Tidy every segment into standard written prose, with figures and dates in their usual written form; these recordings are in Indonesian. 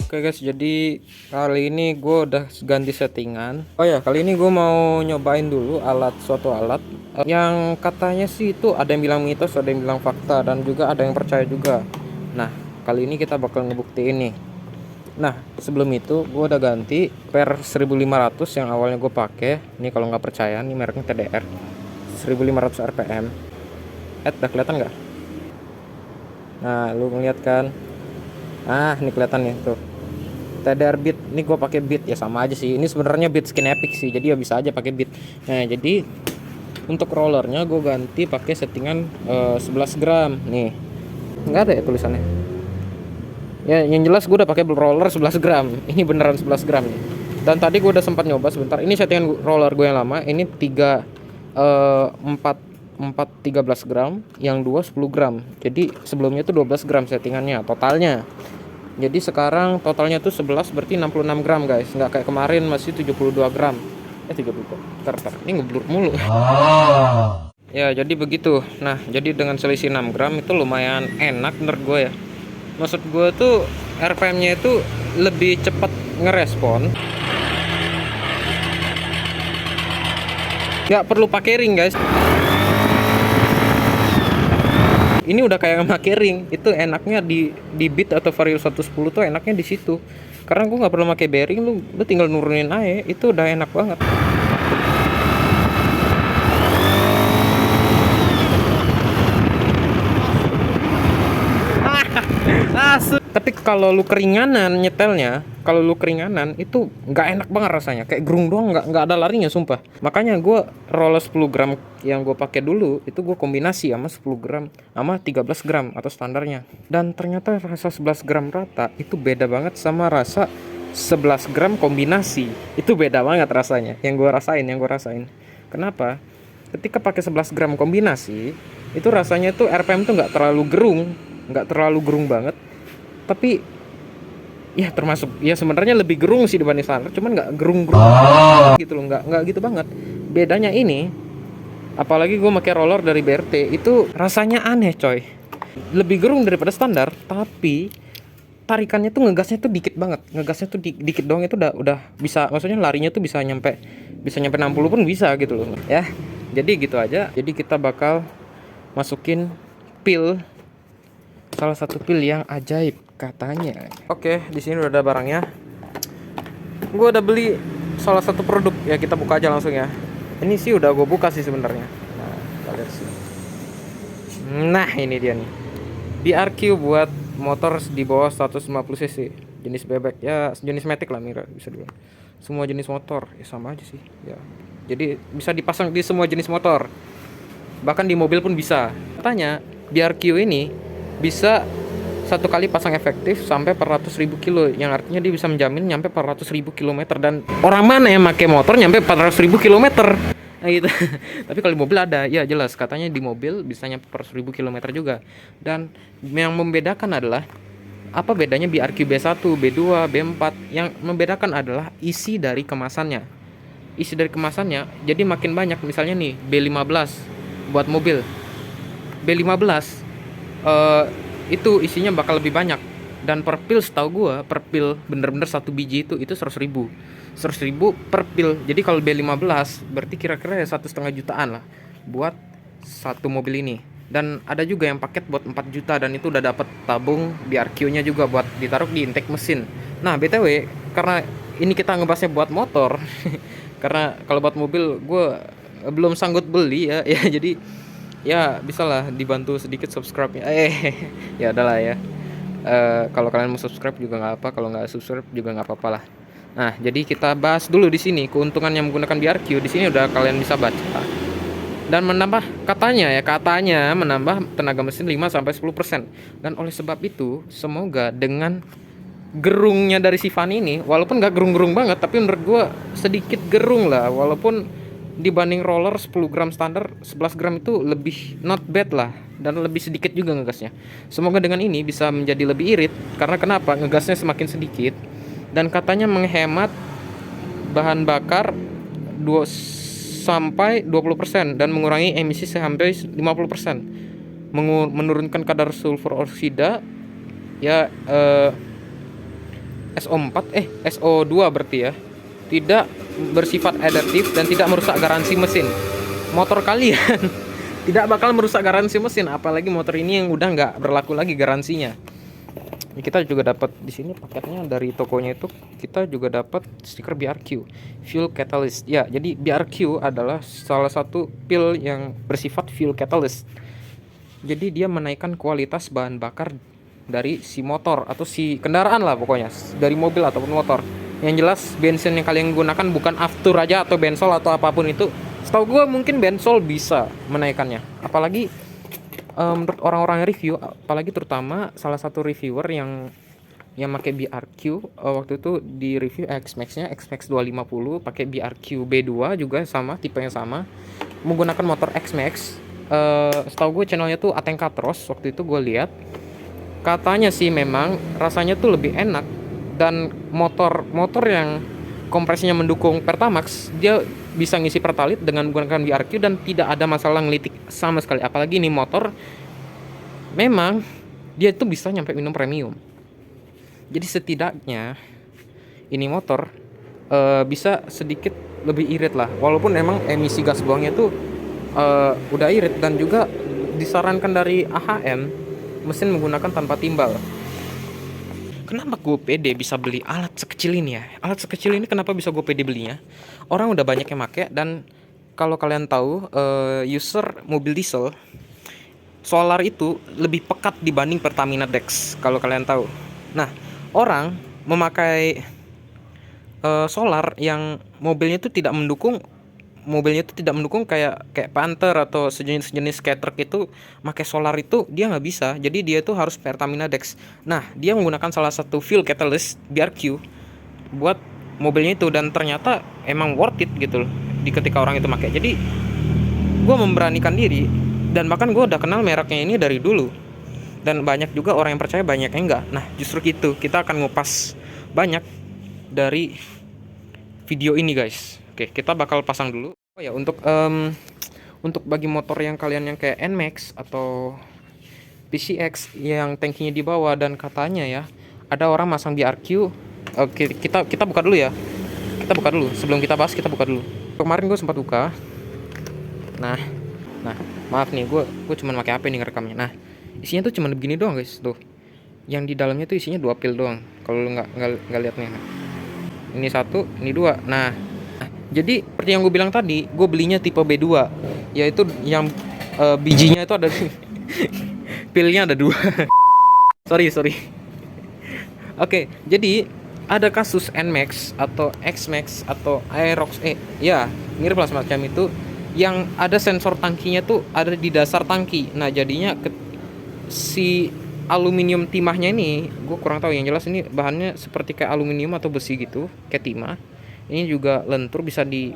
Oke guys, jadi kali ini gue udah ganti settingan. Oh ya, kali ini gue mau nyobain dulu suatu alat yang katanya sih itu ada yang bilang mitos, ada yang bilang fakta, dan juga ada yang percaya juga. Nah, kali ini kita bakal ngebuktiin nih. Nah, sebelum itu gue udah ganti per 1500 yang awalnya gue pakai. Ini kalau nggak percaya, nih mereknya TDR 1500 RPM. Udah kelihatan nggak? Nah, lu ngeliat kan? Ini kelihatan nih tuh. TDR Beat, ini gue pakai Beat ya, sama aja sih. Ini sebenarnya Beat Skin Epic sih, jadi ya bisa aja pakai Beat. Nah, jadi untuk rollernya gue ganti pakai settingan 11 gram nih. Nggak ada ya tulisannya. Ya, yang jelas gue udah pakai roller 11 gram. Ini beneran 11 gram nih. Dan tadi gue udah sempat nyoba sebentar. Ini settingan roller gue yang lama. Ini 4 13 gram, yang 2 10 gram. Jadi sebelumnya itu 12 gram settingannya totalnya. Jadi sekarang totalnya tuh 11, berarti 66 gram guys. Nggak kayak kemarin masih 72 gram. 30 kok. Ntar. Ini ngeblur mulu. Ya jadi begitu. Nah jadi dengan selisih 6 gram itu lumayan enak menurut gue ya. Maksud gue tuh RPM nya itu lebih cepat ngerespon. Nggak perlu pakai ring guys. Ini udah kayak pakai ring. Itu enaknya di Beat atau Vario 110 tuh enaknya di situ. Karena gue nggak perlu pakai bearing, lu tinggal nurunin aja, itu udah enak banget. Tapi kalau lu keringanan nyetelnya, kalau lu keringanan itu nggak enak banget rasanya, kayak gerung doang, nggak ada larinya sumpah. Makanya gue roller 10 gram yang gue pakai dulu itu gue kombinasi sama 10 gram sama 13 gram atau standarnya. Dan ternyata rasa 11 gram rata itu beda banget sama rasa 11 gram kombinasi. Itu beda banget rasanya, yang gue rasain. Kenapa? Ketika pakai 11 gram kombinasi itu rasanya tuh RPM tuh nggak terlalu gerung banget, tapi ya termasuk ya sebenarnya lebih gerung sih dibanding standar, cuman nggak gerung gitu loh, nggak gitu banget. Bedanya ini, apalagi gue pakai roller dari BRT, itu rasanya aneh coy, lebih gerung daripada standar, tapi tarikannya tuh ngegasnya tuh dikit banget, dikit doang itu udah bisa, maksudnya larinya tuh bisa nyampe 60 pun bisa gitu loh ya. Jadi gitu aja. Jadi kita bakal masukin pil, salah satu pil yang ajaib katanya. Oke, di sini udah ada barangnya. Gue udah beli salah satu produk ya, kita buka aja langsung ya. Ini sih udah gue buka sih sebenarnya. Nah, kita lihat sih. Nah, ini dia nih. BRQ buat motor di bawah 150 cc. Jenis bebek ya, jenis matic lah Mira bisa dibilang. Semua jenis motor ya sama aja sih ya. Jadi bisa dipasang di semua jenis motor. Bahkan di mobil pun bisa. Katanya BRQ ini bisa satu kali pasang efektif sampai 400.000 kilo, yang artinya dia bisa menjamin nyampe 400.000 km. Dan orang mana yang pakai motor nyampe 400.000 km? Nah gitu. Tapi kalau di mobil ada, ya jelas katanya di mobil bisa nyampe 400.000 km juga. Dan yang membedakan adalah apa bedanya BRQ B1, B2, B4? Yang membedakan adalah isi dari kemasannya. Jadi makin banyak, misalnya nih B15 buat mobil. B15 itu isinya bakal lebih banyak, dan per pil setahu gue, per pil bener-bener satu biji itu 100.000 per pil. Jadi kalau B15 berarti kira-kira ya 1,5 jutaan lah buat satu mobil ini. Dan ada juga yang paket buat 4 juta, dan itu udah dapat tabung BRQ nya juga buat ditaruh di intake mesin. Nah BTW, karena ini kita ngebahasnya buat motor karena kalau buat mobil gue belum sanggup beli ya, jadi ya bisalah dibantu sedikit subscribe-nya. Ya udahlah ya. Kalau kalian mau subscribe juga nggak apa, kalau nggak subscribe juga nggak apa-apa lah. Nah, jadi kita bahas dulu di sini keuntungannya menggunakan BRQ. Di sini udah kalian bisa baca. Dan katanya menambah tenaga mesin 5-10%. Dan oleh sebab itu, semoga dengan gerungnya dari si Van ini, walaupun nggak gerung-gerung banget, tapi menurut gua sedikit gerung lah, walaupun dibanding roller 10 gram standar, 11 gram itu lebih not bad lah, dan lebih sedikit juga ngegasnya. Semoga dengan ini bisa menjadi lebih irit, karena kenapa? Ngegasnya semakin sedikit, dan katanya menghemat bahan bakar 20% dan mengurangi emisi sampai 50%, menurunkan kadar sulfur oksida ya, SO2 berarti ya. Tidak bersifat adaptif dan tidak merusak garansi mesin. Motor kalian tidak bakal merusak garansi mesin, apalagi motor ini yang udah nggak berlaku lagi garansinya. Kita juga dapat di sini paketnya dari tokonya itu, kita juga dapat stiker BRQ Fuel Catalyst. Ya, jadi BRQ adalah salah satu pil yang bersifat fuel catalyst. Jadi dia menaikkan kualitas bahan bakar dari si motor atau si kendaraan lah pokoknya, dari mobil ataupun motor. Yang jelas bensin yang kalian gunakan bukan aftur aja atau bensol atau apapun itu. Setahu gue mungkin bensol bisa menaikkannya. Apalagi menurut orang-orang review, apalagi terutama salah satu reviewer yang pakai BRQ waktu itu di review X-Max-nya, X-Max 250 pakai BRQ B2 juga sama, tipe yang sama, menggunakan motor X-Max. Setahu gue channelnya tuh Atengka Tros, waktu itu gue lihat katanya sih memang rasanya tuh lebih enak, dan motor yang kompresinya mendukung Pertamax dia bisa ngisi Pertalite dengan menggunakan BRQ dan tidak ada masalah ngelitik sama sekali. Apalagi ini motor memang dia itu bisa nyampe minum premium. Jadi setidaknya ini motor bisa sedikit lebih irit lah, walaupun emang emisi gas buangnya tuh udah irit, dan juga disarankan dari AHM mesin menggunakan tanpa timbal. Kenapa gue pede bisa beli alat sekecil ini ya? Alat sekecil ini kenapa bisa gue pede belinya? Orang udah banyak yang make, dan kalau kalian tahu user mobil diesel, solar itu lebih pekat dibanding Pertamina Dex kalau kalian tahu. Nah, orang memakai solar yang mobilnya itu tidak mendukung kayak Panther atau sejenis kayak truk itu, pakai solar itu dia nggak bisa. Jadi dia tuh harus Pertamina Dex. Nah, dia menggunakan salah satu fuel catalyst BRQ buat mobilnya itu, dan ternyata emang worth it gitu loh di ketika orang itu pakai. Jadi gue memberanikan diri, dan bahkan gue udah kenal mereknya ini dari dulu, dan banyak juga orang yang percaya, banyak yang enggak. Nah, justru gitu kita akan ngupas banyak dari video ini guys. Oke, kita bakal pasang dulu. Oh ya, untuk bagi motor yang kalian yang kayak NMAX atau PCX yang tankinya di bawah, dan katanya ya ada orang masang BRQ. Oke, kita buka dulu ya. Kita buka dulu. Sebelum kita bahas, kita buka dulu. Kemarin gue sempat buka. Nah, maaf nih, gue cuma pakai HP nih ngerekamnya. Nah, isinya tuh cuma begini doang guys, tuh. Yang di dalamnya tuh isinya 2 pil doang. Kalau lu nggak lihat nih. Ini 1, ini 2. Nah, jadi seperti yang gue bilang tadi, gue belinya tipe B2, yaitu yang bijinya itu ada pilnya ada 2. sorry. Oke, jadi ada kasus NMAX atau X-Max atau Aerox ya mirip lah semacam itu, yang ada sensor tangkinya tuh ada di dasar tangki. Nah, jadinya si aluminium timahnya ini, gue kurang tahu, yang jelas ini bahannya seperti kayak aluminium atau besi gitu, kayak timah. Ini juga lentur, bisa di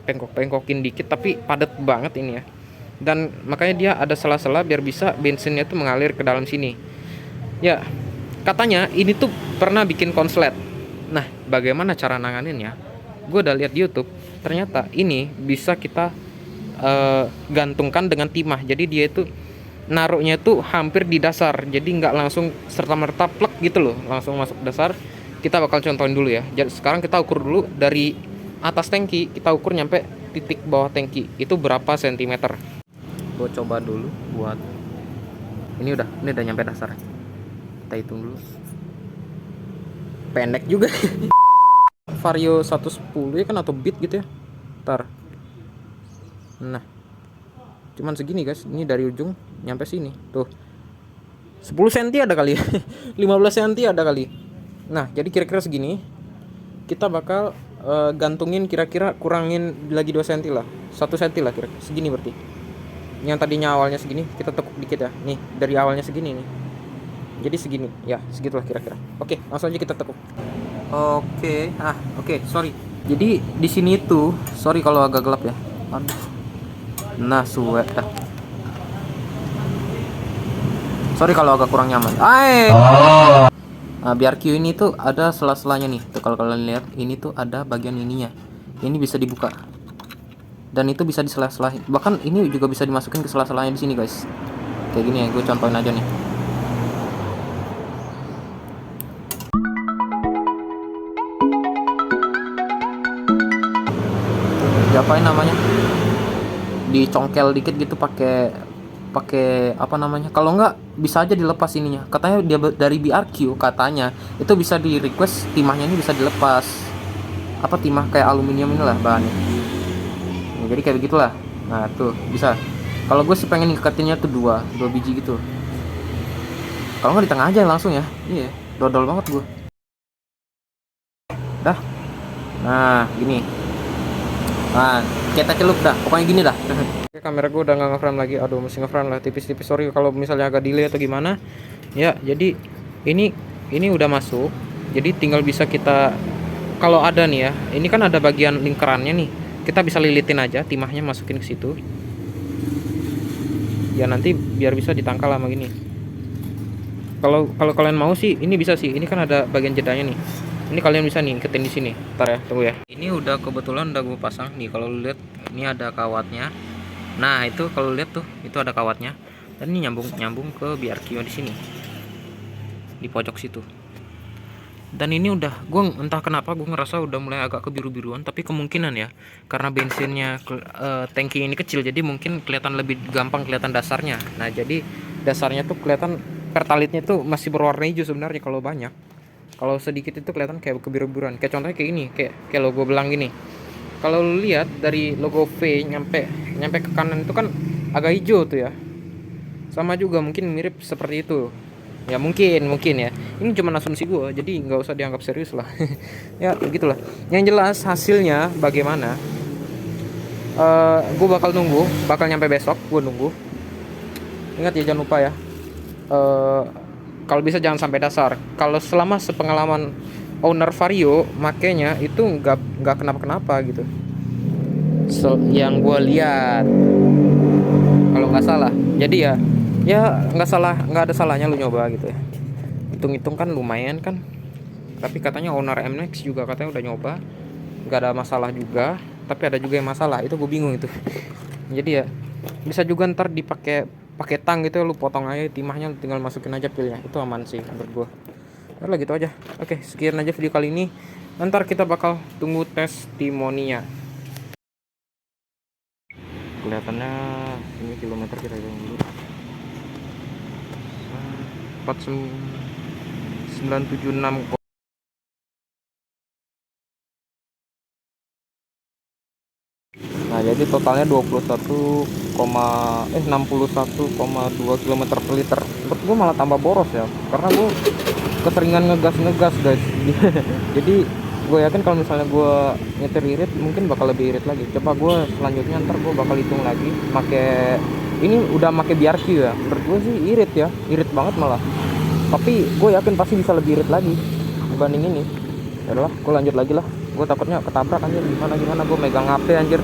pengkok-pengkokin dikit, tapi padat banget ini ya. Dan makanya dia ada sela-sela biar bisa bensinnya tuh mengalir ke dalam sini. Ya, katanya ini tuh pernah bikin konslet. Nah, bagaimana cara nanganinnya? Gue udah lihat di YouTube, ternyata ini bisa kita gantungkan dengan timah. Jadi dia itu naruhnya tuh hampir di dasar, jadi nggak langsung serta-merta plek gitu loh, langsung masuk dasar. Kita bakal contohin dulu ya. Jadi sekarang kita ukur dulu dari atas tangki, kita ukur nyampe titik bawah tangki itu berapa sentimeter. Gue coba dulu buat ini udah nyampe dasar. Kita hitung dulu. Pendek juga. Vario 110 ya kan, atau bit gitu ya. Ntar. Nah, cuman segini guys. Ini dari ujung nyampe sini. Tuh. 10 cm ada kali ya. 15 cm ada kali. Nah, jadi kira-kira segini. Kita bakal gantungin, kira-kira kurangin lagi 2 cm lah. 1 cm lah kira-kira. Segini berarti. Yang tadinya awalnya segini, kita tekuk dikit ya. Nih, dari awalnya segini nih. Jadi segini. Ya, segitulah kira-kira. Oke, langsung aja kita tekuk. Oke, sorry. Jadi di sini tuh, sorry kalau agak gelap ya. Aduh. Nah, suwe dah. Sorry kalau agak kurang nyaman. Nah, BRQ ini tuh ada sela-selanya nih. Tuh kalau kalian lihat, ini tuh ada bagian ininya. Ini bisa dibuka. Dan itu bisa disela-selahin. Bahkan ini juga bisa dimasukin ke sela-selanya di sini, guys. Kayak gini ya, gue contohin aja nih. apain namanya, dicongkel dikit gitu pakai pakai apa namanya, kalau nggak bisa aja dilepas ininya, katanya dia dari BRQ katanya itu bisa di request timahnya ini bisa dilepas, apa timah kayak aluminium inilah bahannya. Nah, jadi kayak begitulah. Nah tuh bisa, kalau gue sih pengen ngikatinnya tuh dua biji gitu, kalau nggak di tengah aja langsung ya. Iya, dodol banget gue dah. Nah gini, nah kita celup dah pokoknya gini dah. Oke, kamera gue udah nggak ngeframe lagi, aduh mesti ngeframe lah tipis-tipis, sorry kalau misalnya agak delay atau gimana ya. Jadi ini udah masuk, jadi tinggal bisa kita, kalau ada nih ya, ini kan ada bagian lingkarannya nih, kita bisa lilitin aja timahnya, masukin ke situ ya, nanti biar bisa ditangkal sama gini. Kalau kalau kalian mau sih ini bisa sih, ini kan ada bagian jedanya nih, ini kalian bisa nih iketin di sini. Ntar ya, tunggu ya, ini udah kebetulan udah gue pasang nih. Kalau lu lihat ini ada kawatnya. Nah itu kalau lihat tuh itu ada kawatnya, dan ini nyambung ke BRQ di sini di pojok situ. Dan ini udah, gue entah kenapa gue ngerasa udah mulai agak kebiru-biruan, tapi kemungkinan ya karena bensinnya tangki ini kecil, jadi mungkin kelihatan lebih gampang kelihatan dasarnya. Nah jadi dasarnya tuh kelihatan, pertalitnya tuh masih berwarna hijau sebenarnya kalau banyak. Kalau sedikit itu kelihatan kayak kebiru-biruan. Kayak contohnya kayak ini, kayak logo belang gini. Kalau lu lihat dari logo V nyampe ke kanan itu kan agak hijau tuh ya. Sama juga mungkin mirip seperti itu. Ya mungkin ya. Ini cuma asumsi gue, jadi nggak usah dianggap serius lah. Ya begitulah. Yang jelas hasilnya bagaimana? Gue bakal nyampe besok. Gue nunggu. Ingat ya, jangan lupa ya. Kalau bisa jangan sampai dasar. Kalau selama sepengalaman owner Vario makanya itu nggak kenapa-kenapa gitu. Yang gue lihat, kalau nggak salah. Jadi ya nggak ada salahnya lu nyoba gitu ya. Hitung-hitung kan lumayan kan. Tapi katanya owner MX juga katanya udah nyoba, nggak ada masalah juga. Tapi ada juga yang masalah, itu gue bingung itu. Jadi ya bisa juga ntar pakai tang gitu ya, lu potong aja timahnya, lu tinggal masukin aja pilnya, itu aman sih menurut gue. Udah gitu aja. Oke, sekian aja video kali ini. Ntar kita bakal tunggu testimoninya. Kelihatannya ini kilometer kita hitung dulu. 4976. Nah, jadi totalnya 61,2 km per liter. Menurut gue malah tambah boros ya, karena gue keseringan ngegas guys. Jadi gue yakin kalau misalnya gue nyetir irit mungkin bakal lebih irit lagi. Coba gue selanjutnya ntar gue bakal hitung lagi pakai ini, udah pakai BRQ ya. Menurut gue sih irit ya, irit banget malah. Tapi gue yakin pasti bisa lebih irit lagi dibanding ini. Ya udahlah, gue lanjut lagi lah. Gue takutnya ketabrak anjir, gimana gue megang HP anjir.